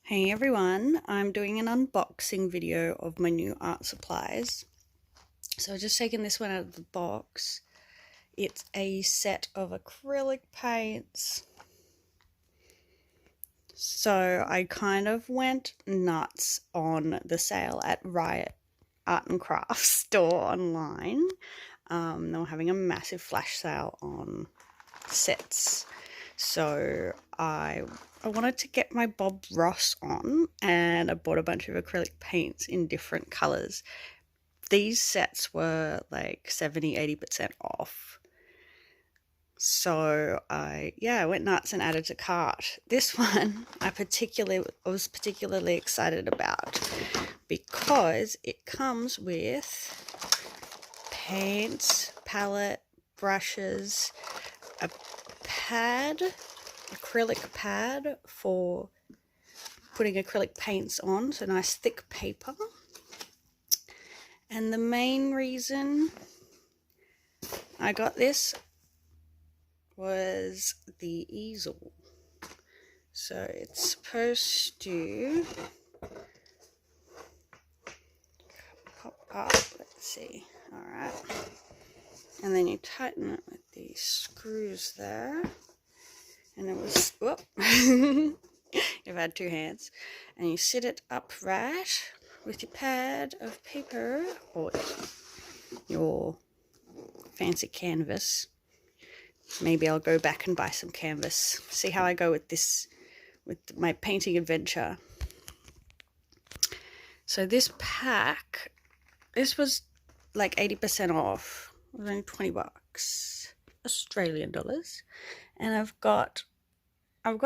Hey everyone, I'm doing an unboxing video of my new art supplies. So I've just taken this one out of the box. It's a set of acrylic paints. So I kind of went nuts on the sale at Riot Art and Crafts store online. They were having a massive flash sale on sets. So I wanted to get my Bob Ross on, and I bought a bunch of acrylic paints in different colours. These sets were like 70-80% off. So I went nuts and added to cart. This one I was particularly excited about because it comes with paints, palette, brushes, a acrylic pad for putting acrylic paints on, so nice thick paper. And the main reason I got this was the easel. So it's supposed to pop up, let's see, alright. And then you tighten it with these screws there. And it was, whoop, you've had two hands. And you sit it upright with your pad of paper or your fancy canvas. Maybe I'll go back and buy some canvas. See how I go with this, with my painting adventure. So this pack, this was like 80% off. It was only 20 bucks, Australian dollars. And I've got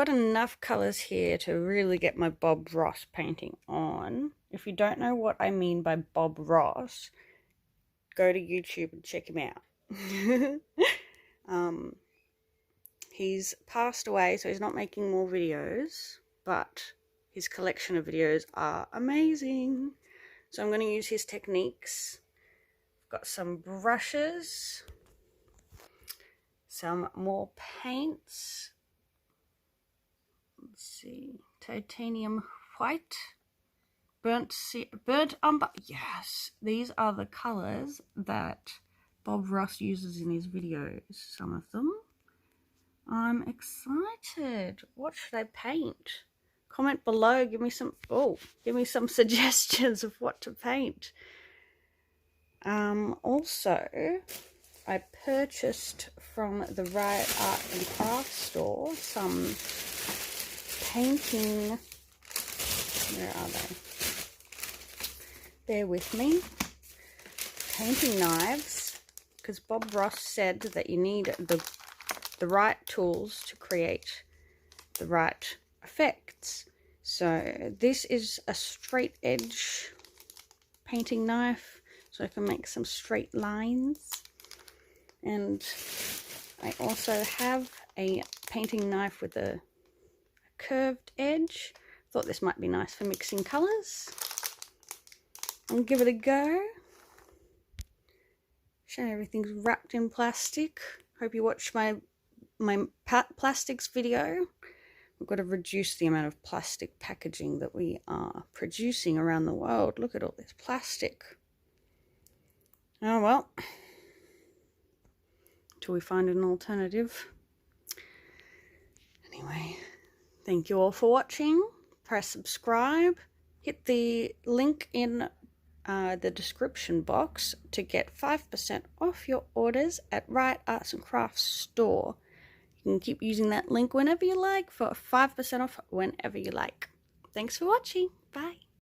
enough colours here to really get my Bob Ross painting on. If you don't know what I mean by Bob Ross, go to YouTube and check him out. He's passed away, so he's not making more videos, but his collection of videos are amazing. So I'm going to use his techniques. I've got some brushes, some more paints. Let's see, titanium white, burnt umber. Yes, these are the colors that Bob Ross uses in his videos, some of them. I'm excited. What should I paint? Comment below, give me some suggestions of what to paint. Also, I purchased from the Riot Art and Crafts store some painting, where are they? Bear with me. Painting knives, because Bob Ross said that you need the right tools to create the right effects. So this is a straight edge painting knife, so I can make some straight lines. And I also have a painting knife with a curved edge. Thought this might be nice for mixing colours. I'll give it a go. Shame everything's wrapped in plastic. Hope you watched my plastics video. We've got to reduce the amount of plastic packaging that we are producing around the world. Look at all this plastic. Oh well, until we find an alternative. Anyway, thank you all for watching. Press subscribe. Hit the link in the description box to get 5% off your orders at Riot Arts and Crafts store. You can keep using that link whenever you like for 5% off whenever you like. Thanks for watching. Bye.